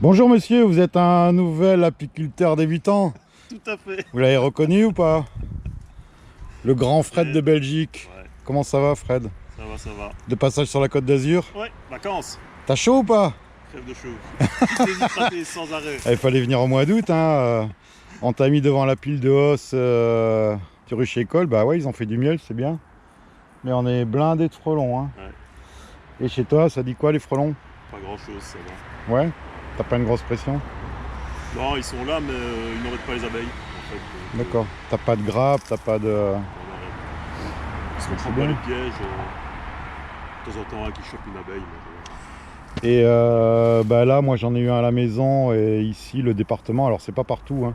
Bonjour monsieur, vous êtes un nouvel apiculteur débutant. Tout à fait. Vous l'avez reconnu ou pas? Le grand Fred de Belgique. Ouais, Comment ça va Fred? ça va, ça va. De passage sur la Côte d'Azur? Ouais, vacances. T'as chaud ou pas? Crève de chaud. Déshydraté sans arrêt. Il fallait venir au mois d'août. On t'a mis devant la pile de os du rucher école. Bah ouais, ils ont fait du miel, c'est bien. Mais on est blindé de frelons. Hein. Ouais. Et chez toi, ça dit quoi les frelons? Pas grand chose, ça va. Ouais? T'as pas une grosse pression? Non, ils sont là, mais ils n'embêtent pas les abeilles. En fait. D'accord. T'as pas de grappe, t'as pas de... On arrête. Ils se C'est prennent bien. pas les pièges. De temps en temps, un qui chope une abeille. Et bah là, moi j'en ai eu un à la maison et ici le département, alors c'est pas partout, hein.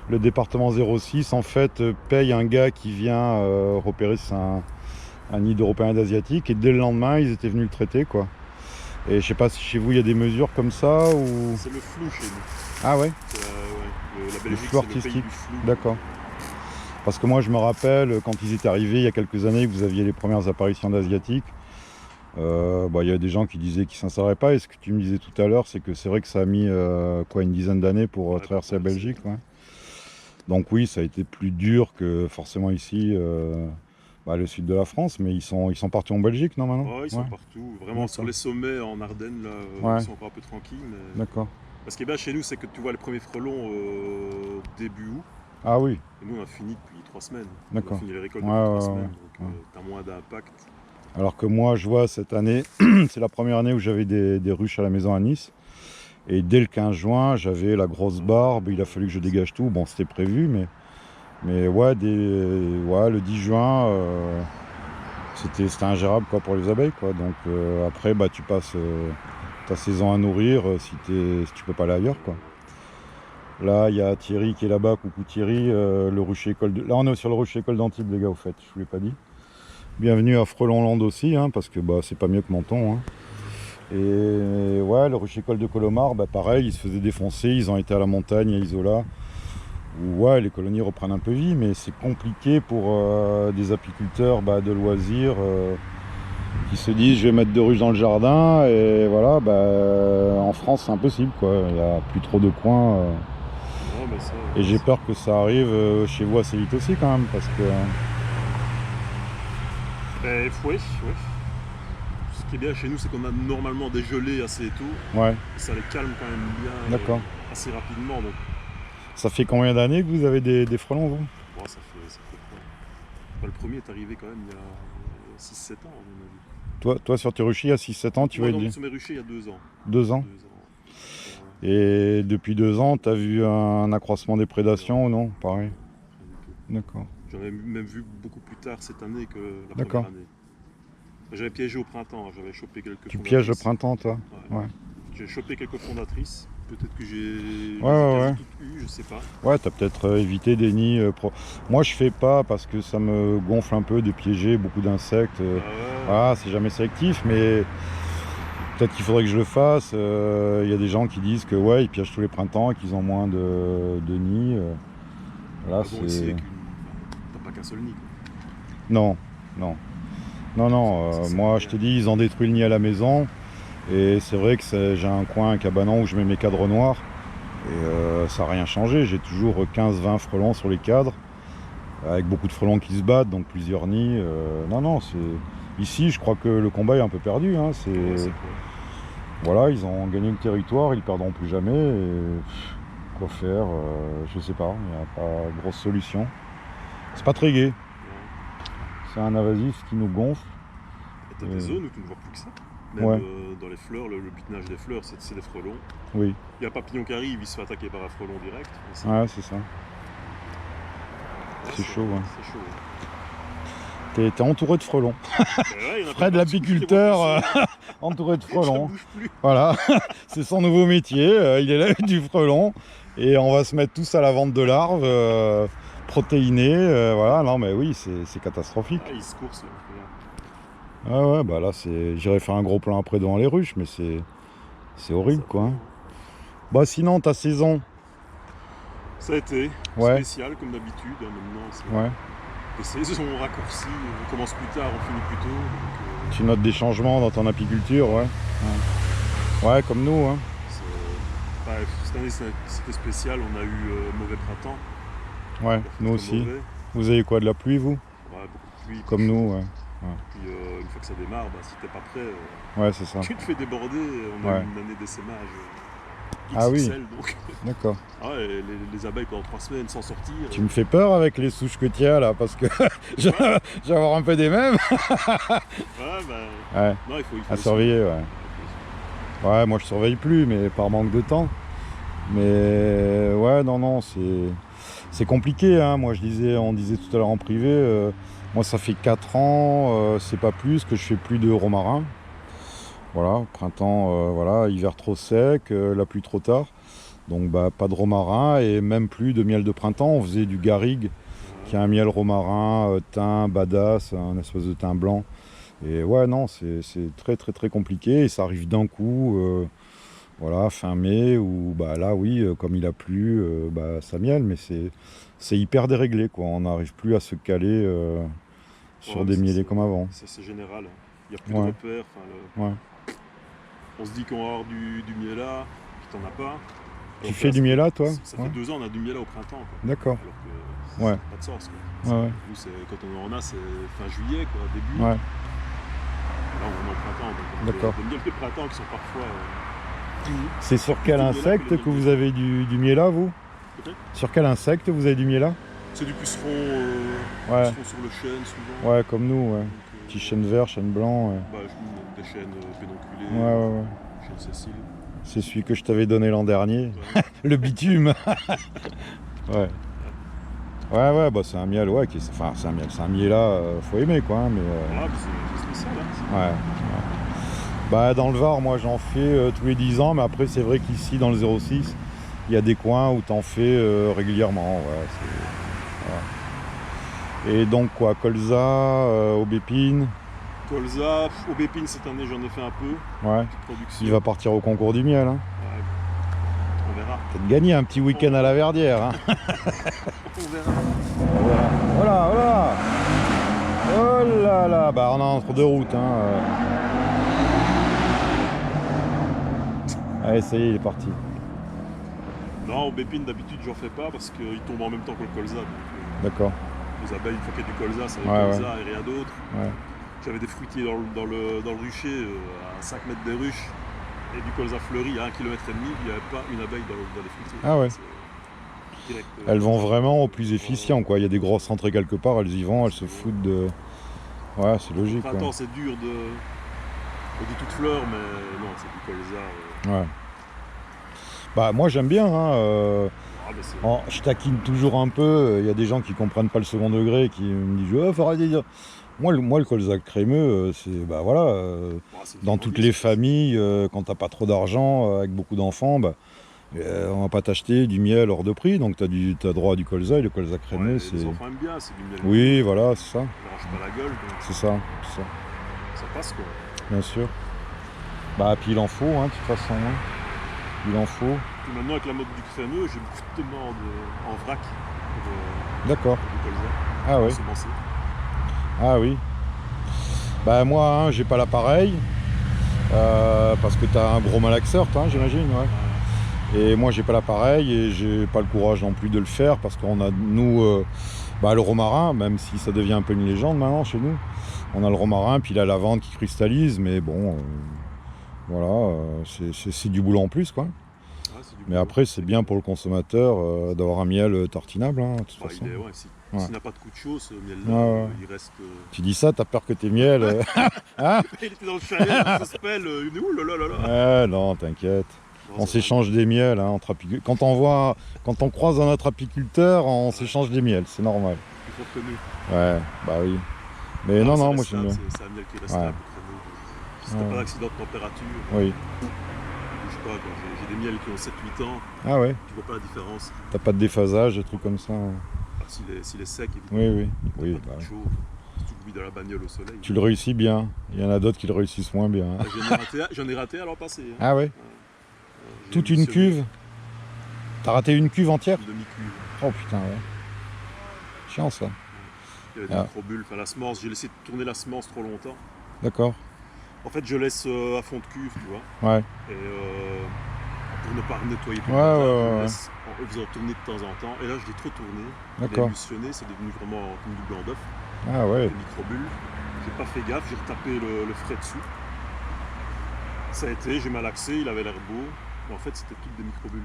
Le département 06 en fait paye un gars qui vient repérer si c'est un nid d'Européen d'Asiatique et dès le lendemain ils étaient venus le traiter quoi. Et je sais pas si chez vous il y a des mesures comme ça ou... C'est le flou chez nous. Ah ouais, La le Belgique, flou c'est le pays artistique, du flou. d'accord. Parce que moi je me rappelle quand ils étaient arrivés il y a quelques années que vous aviez les premières apparitions d'Asiatiques. Il y a des gens qui disaient qu'ils ne s'installeraient pas et ce que tu me disais tout à l'heure c'est que c'est vrai que ça a mis une dizaine d'années pour Ouais, traverser la pour Belgique ouais. Donc oui ça a été plus dur que forcément ici le sud de la France mais ils sont partis en Belgique non maintenant? Ouais, ils sont partout. Vraiment sur les sommets en Ardennes, là, ils sont encore un peu tranquilles. Mais... D'accord. Ce qui est bien chez nous, c'est que tu vois les premiers frelons début août. Ah oui. Et nous, on a fini depuis 3 semaines. D'accord. On a fini les récoltes depuis 3 semaines. Donc, tu as moins d'impact. Alors que moi je vois cette année, c'est la première année où j'avais des ruches à la maison à Nice. Et dès le 15 juin, j'avais la grosse barbe, il a fallu que je dégage tout. Bon, c'était prévu, mais ouais, le 10 juin, c'était ingérable quoi, pour les abeilles. Quoi. Donc après, tu passes ta saison à nourrir si tu peux pas aller ailleurs. Quoi. Là, il y a Thierry qui est là-bas. Coucou Thierry, le rucher école. Là, on est sur le rucher école d'Antibes, les gars, au fait, je vous l'ai pas dit. Bienvenue à Frelonland aussi, hein, parce que c'est pas mieux que Menton. Hein. Et ouais, le rucher école de Colomar, pareil, ils se faisaient défoncer, ils ont été à la montagne, à Isola, où ouais, les colonies reprennent un peu vie, mais c'est compliqué pour des apiculteurs de loisirs qui se disent je vais mettre 2 ruches dans le jardin, et voilà, en France c'est impossible, quoi. Il n'y a plus trop de coins. Et j'ai peur que ça arrive chez vous assez vite aussi quand même, parce que... Oui. Ce qui est bien chez nous, c'est qu'on a normalement des gelées assez tôt. Ouais. Et ça les calme quand même bien. D'accord. Assez rapidement. Donc... Ça fait combien d'années que vous avez des frelons, vous? Bon, ça fait quoi. Le premier est arrivé quand même il y a 6-7 ans, à mon avis. Toi, sur tes ruchers, il y a 6-7 ans, tu vas dire? Sur mes ruchers, il y a 2 ans. 2 ans? 2 ans. Et depuis 2 ans, tu as vu un accroissement des prédations ou non? Pareil. D'accord. J'en ai même vu beaucoup plus tard cette année que la D'accord. première année. J'avais piégé au printemps, j'avais chopé quelques fondatrices. Tu pièges le printemps, toi? Ouais. J'ai chopé quelques fondatrices. Peut-être que j'ai ouais. toutes eues, je sais pas. Ouais, t'as peut-être évité des nids. Moi, je fais pas parce que ça me gonfle un peu de piéger beaucoup d'insectes. Voilà, c'est jamais sélectif, mais peut-être qu'il faudrait que je le fasse. Il y a des gens qui disent que ouais, ils piègent tous les printemps et qu'ils ont moins de nids. Là, c'est... T'as pas qu'un seul nid, quoi. Non. Moi, je te dis, ils ont détruit le nid à la maison. Et c'est vrai que j'ai un coin, un cabanon où je mets mes cadres noirs. Et ça n'a rien changé. J'ai toujours 15-20 frelons sur les cadres. Avec beaucoup de frelons qui se battent, donc plusieurs nids. Ici, je crois que le combat est un peu perdu. Hein. Voilà, ils ont gagné le territoire, ils ne perdront plus jamais. Et... Quoi faire je sais pas, il n'y a pas de grosse solution. C'est pas très gai. C'est un invasif qui nous gonfle. Et t'as des zones où tu ne vois plus que ça. Même dans les fleurs, le butinage des fleurs, c'est des frelons. Oui. Il y a un papillon qui arrive, il se fait attaquer par un frelon direct. Ouais, c'est ça. C'est chaud. Hein. C'est chaud. T'es entouré de frelons. Fred l'apiculteur, entouré de frelons. Voilà, c'est son nouveau métier. Il est là avec du frelon. Et on va se mettre tous à la vente de larves protéinées. Voilà, non mais oui, c'est catastrophique. Ah, il se course là. Là j'irai faire un gros plan après devant les ruches, mais c'est horrible quoi. Sinon ta saison. Ça a été spécial comme d'habitude. Maintenant, les saisons raccourcies, on commence plus tard, on finit plus tôt. Donc, tu notes des changements dans ton apiculture, ouais. Ouais, comme nous. Hein. Bah, cette année c'était spécial, on a eu mauvais printemps. Ouais, Il a fait nous très aussi. mauvais. Vous avez quoi, de la pluie, vous? Ouais, beaucoup de pluie. Comme nous, ouais. Puis une fois que ça démarre, bah, si t'es pas prêt, Ouais, c'est ça. tu te fais déborder. On a Ouais. eu une année d'essaimage Ah oui. XXL, donc D'accord. ah ouais, les abeilles pendant 3 semaines sans sortir. Tu me fais peur avec les souches que tu as là, parce que je vais avoir un peu des mêmes. Ouais, bah, Ouais, non, il faut à les surveiller, ouais. surveiller. Ouais, moi je surveille plus, mais par manque de temps. Mais ouais, non, c'est compliqué, hein. Moi on disait tout à l'heure en privé, moi ça fait 4 ans, c'est pas plus, que je fais plus de romarin. Voilà, printemps, voilà, hiver trop sec, la pluie trop tard. Donc bah pas de romarin et même plus de miel de printemps. On faisait du garrigue, qui est un miel romarin, thym, badass, un espèce de thym blanc. Et ouais, non, c'est très compliqué et ça arrive d'un coup, voilà, fin mai, ou bah là oui, comme il a plu, bah ça miel, mais c'est hyper déréglé, quoi. On n'arrive plus à se caler sur Ouais, des ça, mielés comme avant. ça, c'est général. Il n'y a plus de Ouais, repères. ouais. On se dit qu'on va avoir du miel là, puis t'en as pas. Tu Alors que fais là, du miel là, toi? ça Ouais. fait 2 ans, on a du miel là au printemps, quoi. D'accord. Alors que ça Ouais. n'a pas de sens, quoi. Ouais, ouais. Nous, quand on en a, c'est fin juillet, quoi, début. Ouais. Là, on est au printemps, donc on a D'accord. des miels de printemps qui sont parfois punis. C'est sur quel Du miel là insecte les que vous avez du miel là, vous? Peut-être. Sur quel insecte vous avez du miel là? C'est du puceron, Ouais. puceron sur le chêne, souvent. Ouais, comme nous, ouais. Donc, Petit chêne vert, chêne blanc. Ouais, bah, des chênes pédonculés, ouais. chêne Cécile. C'est celui que je t'avais donné l'an dernier. Ouais. Le bitume. Ouais. Ouais, bah c'est un miel, ouais, enfin c'est un miel là, faut aimer quoi, hein, mais Voilà, mais c'est spécial, hein. ouais. Bah dans le Var, moi j'en fais tous les 10 ans, mais après c'est vrai qu'ici dans le 06, il y a des coins où t'en fais régulièrement, ouais. Voilà. Et donc quoi, colza, aubépine, Colza, aubépine cette année j'en ai fait un peu, ouais. petite production. Il va partir au concours du miel, hein. Ouais, on verra. Peut-être gagner un petit week-end à la Verdière, hein. On verra. Voilà. Oh là là, bah on est entre deux routes, hein. Allez, ça y est, il est parti. Non, aubépine d'habitude j'en fais pas parce qu'il tombe en même temps que le colza. Donc, D'accord. les abeilles, une fois qu'il y a du colza, c'est le Ouais, colza et rien d'autre. Ouais. J'avais des fruitiers dans le rucher, à 5 mètres des ruches, et du colza fleuri à 1,5 km, il n'y avait pas une abeille dans les fruitiers. Ah ouais. C'est direct, Elles vont vraiment au plus efficient, quoi. Il y a des grosses rentrées quelque part, elles y vont, elles se foutent de... Ouais, c'est Au logique, quoi. printemps, c'est dur de... On dit toute fleur, mais non, c'est du colza. Ouais. Bah moi j'aime bien, hein. Ah, mais c'est... Je taquine toujours un peu, il y a des gens qui comprennent pas le second degré, qui me disent « Oh, faut arrêter de dire... » Moi, le colza crémeux, c'est... Bah voilà, c'est dans toutes les familles, quand t'as pas trop d'argent, avec beaucoup d'enfants, bah... on va pas t'acheter du miel hors de prix, donc t'as droit à du colza, et le colza crémeux, ouais, c'est... les enfants aiment bien, c'est du miel. Oui, voilà, c'est ça. Ça ne pas la gueule, donc C'est ça. ça passe, quoi. Bien sûr. Bah, puis il en faut, hein, de toute façon. Hein. Il en faut. Et maintenant, avec la mode du crémeux, j'ai beaucoup de demandes en vrac D'accord. pour du colza. Ah oui. Semencé. Ah oui. Bah moi, hein, j'ai pas l'appareil. Parce que t'as un gros malaxeur, toi, hein, j'imagine, ouais. Et moi, j'ai pas l'appareil et j'ai pas le courage non plus de le faire parce qu'on a, nous, le romarin, même si ça devient un peu une légende maintenant chez nous. On a le romarin, puis la lavande qui cristallise, mais bon, voilà, c'est du boulot en plus, quoi. Ouais, mais après, c'est bien pour le consommateur d'avoir un miel tartinable, hein, de toute façon. S'il n'a pas de coup de chaud, ce miel-là, il reste... Tu dis ça, t'as peur que tes miels... Hein il était dans le chalet, ça se pèle, Ouais, non, t'inquiète. On s'échange des miels, hein, entre apiculteurs. Quand on croise un autre apiculteur, on s'échange des miels, c'est normal. Il faut reconnu. Ouais, bah oui. Mais non, moi j'aime bien. C'est un miel qui est restable, si t'as pas d'accident de température. Oui. Je sais pas, j'ai des miels qui ont 7-8 ans. Ah ouais. Tu vois pas la différence. T'as pas de déphasage, des trucs comme ça. S'il est sec, évidemment. Oui. Pas de chaud. Si tu le mets dans la bagnole au soleil. Tu le réussis bien. Il y en a d'autres qui le réussissent moins bien. J'en ai raté à l'an passé. Hein. Ah ouais. Toute une cuve. T'as raté une cuve entière? Une demi-cuve. Oh putain, ouais. Chiant ça. Il y avait des microbules, la semence, j'ai laissé tourner la semence trop longtemps. D'accord. En fait, je laisse à fond de cuve, tu vois. Ouais. Et pour pour ne pas nettoyer tout Ouais, le bazar, ouais, je le ouais. laisse en faisant tourner de temps en temps. Et là, je l'ai trop tourné. Il a D'accord. émulsionné, c'est devenu vraiment une double en d'œuf, Ah ouais. des microbules. J'ai pas fait gaffe, j'ai retapé le frais dessus. Ça a été, j'ai malaxé, il avait l'air beau. Mais en fait, c'était toutes des microbules.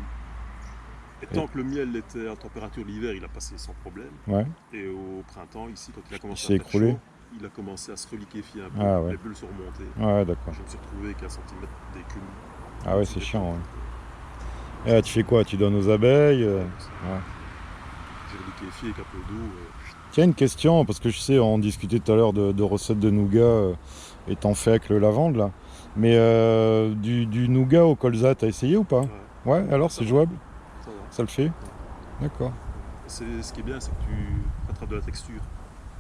Et tant que le miel était à température l'hiver, il a passé sans problème. Ouais. Et au printemps, ici, quand il a commencé s'est à faire écroulé. chaud, il a commencé à se reliquéfier un peu. Ah ouais. Les bulles sont remontées. Ouais, d'accord. Je me suis retrouvé avec 1 centimètre d'écume. Ah ouais, c'est chiant. Ouais. Et tu fais quoi? Tu donnes aux abeilles? Ouais. J'ai reliquéfié avec un peu d'eau. Tiens, une question, parce que je sais, on discutait tout à l'heure de recettes de nougat étant fait avec le lavande là. Mais du nougat au colza, t'as essayé ou pas? Ouais, alors c'est jouable? Ça va. Ça le fait? Ouais. D'accord. Ce qui est bien, c'est que tu attrapes de la texture.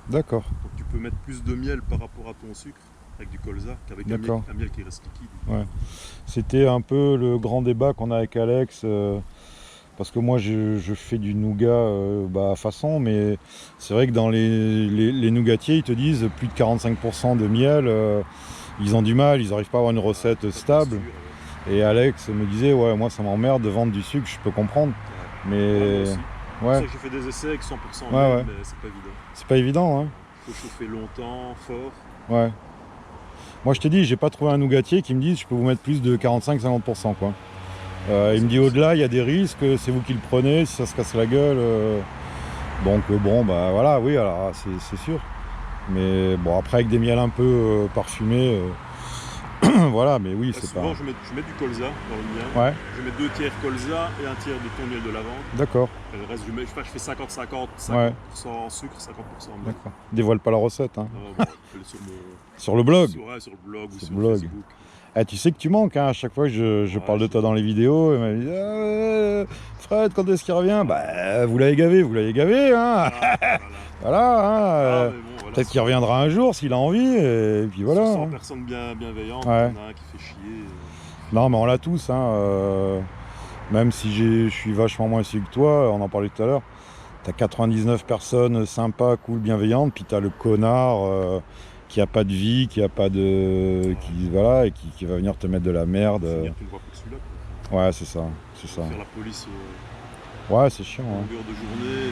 D'accord. Donc tu peux mettre plus de miel par rapport à ton sucre avec du colza qu'avec un miel qui reste liquide. Ouais. C'était un peu le grand débat qu'on a avec Alex. Parce que moi je fais du nougat à façon, mais c'est vrai que dans les nougatiers ils te disent plus de 45% de miel, ils ont du mal, ils n'arrivent pas à avoir une recette stable. Texture, Et Alex me disait ouais moi ça m'emmerde de vendre du sucre, je peux comprendre. Mais moi aussi. C'est ouais, ça que j'ai fait des essais avec 100% miel, ouais. mais c'est pas évident. C'est pas évident, hein. Il faut chauffer longtemps, fort. Ouais. Moi je te dis, j'ai pas trouvé un nougatier qui me dise je peux vous mettre plus de 45-50% quoi. Il me dit au-delà il y a des risques, c'est vous qui le prenez, si ça se casse la gueule. Donc bon bah voilà, oui alors c'est sûr. Mais bon après avec des miels un peu parfumés, voilà, mais oui c'est pas. Souvent je mets du colza dans le mien. Ouais, Je mets 2 tiers colza et 1 tiers de ton miel de lavande. d'accord. Et le reste je fais 50-50, 50% Ouais. en sucre, 50% en miel. D'accord. Dévoile pas la recette, hein. Bon, je fais sur mon... Sur le blog. sur le blog ou Sur sur le blog. Facebook. Eh, tu sais que tu manques, hein, à chaque fois que je parle de toi dans les vidéos, il m'a dit Fred, quand est-ce qu'il revient? Bah vous l'avez gavé, hein. Voilà, hein. Voilà, Peut-être qu'il reviendra un jour s'il a envie, et puis voilà. 100 hein. personnes bienveillantes, Ouais. il y en a un qui fait chier. Non mais on l'a tous, hein. Même si je suis vachement moins ici que toi, on en parlait tout à l'heure. T'as 99 personnes sympas, cool, bienveillantes, puis t'as le connard qui a pas de vie, qui a pas de. Voilà, et qui va venir te mettre de la merde. Finir, tu ne vois plus que celui-là. Quoi. Ouais, c'est ça. C'est ça. Faire la police Ouais, c'est chiant. en Hein. longueur de journée.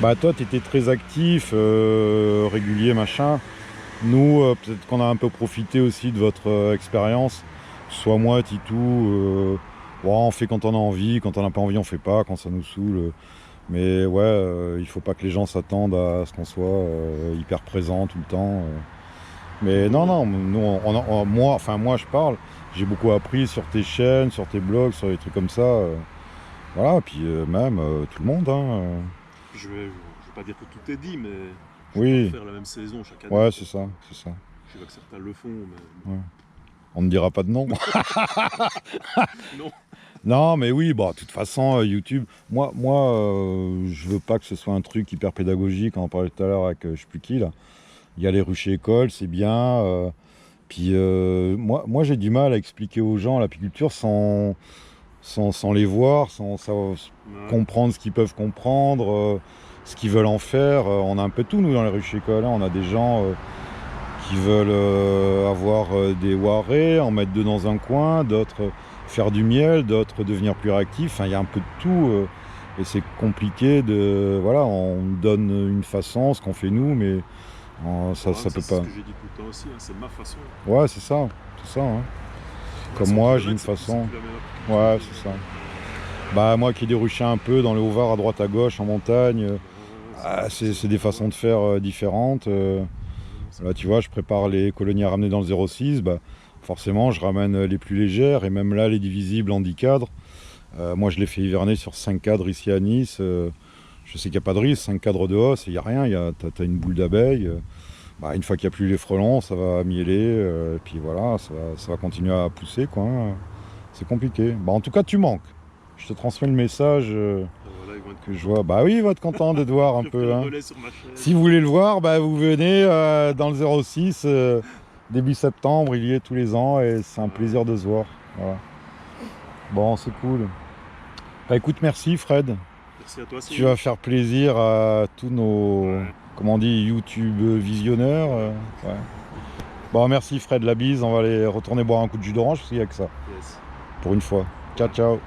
Bah toi, t'étais très actif, régulier, machin. Nous, peut-être qu'on a un peu profité aussi de votre expérience. Soit moi, Titou. On fait quand on a envie, quand on n'a pas envie, on fait pas, quand ça nous saoule. Mais ouais, il faut pas que les gens s'attendent à ce qu'on soit hyper présent tout le temps. Mais non, nous, moi je parle, j'ai beaucoup appris sur tes chaînes, sur tes blogs, sur des trucs comme ça. Voilà, puis même tout le monde. Hein, Je vais pas dire que tout est dit, mais je Oui. vais pas faire la même saison chaque année. Ouais, c'est ça. Je vois que certains le font, mais... Ouais. On ne dira pas de nom. Non. Non, mais oui, de toute façon, YouTube, moi je veux pas que ce soit un truc hyper pédagogique, on en parlait tout à l'heure avec je sais plus qui, là. Il y a les ruchers écoles, c'est bien. Puis moi j'ai du mal à expliquer aux gens l'apiculture sans les voir, sans comprendre ce qu'ils peuvent comprendre, ce qu'ils veulent en faire. On a un peu tout, nous, dans les ruchers écoles. Hein. On a des gens qui veulent avoir des warés, en mettre deux dans un coin, d'autres faire du miel, d'autres devenir plus réactifs. Enfin, il y a un peu de tout. Et c'est compliqué de... Voilà, on donne une façon, ce qu'on fait nous, mais ça peut pas... C'est ce que j'ai dit tout le temps aussi, hein, c'est ma façon. Ouais, c'est ça. Hein. Comme moi, j'ai une façon. Ouais, c'est ça. Bah moi qui ai des ruchers un peu dans le Haut-Var, à droite à gauche, en montagne, c'est des façons de faire différentes. Là tu vois, je prépare les colonies à ramener dans le 06, forcément je ramène les plus légères, et même là les divisibles en 10 cadres. Moi je les fais hiverner sur 5 cadres ici à Nice. Je sais qu'il n'y a pas de risque, 5 cadres de hausse, il n'y a rien, t'as une boule d'abeilles. Une fois qu'il n'y a plus les frelons, ça va mieler, et puis voilà, ça va continuer à pousser, quoi. C'est compliqué. En tout cas, tu manques. Je te transmets le message que je vois. Bah oui, il va être content de te voir un peu. Hein. Si vous voulez le voir, vous venez dans le 06, début septembre, il y est tous les ans, et c'est un plaisir de se voir. Voilà. Bon, c'est cool. Écoute, merci Fred. Merci à toi, tu vas faire plaisir à tous nos... Comment on dit, YouTube visionneurs. Ouais. Bon, merci Fred, la bise. On va aller retourner boire un coup de jus d'orange parce qu'il n'y a que ça. Yes. pour une fois. Ciao, ciao.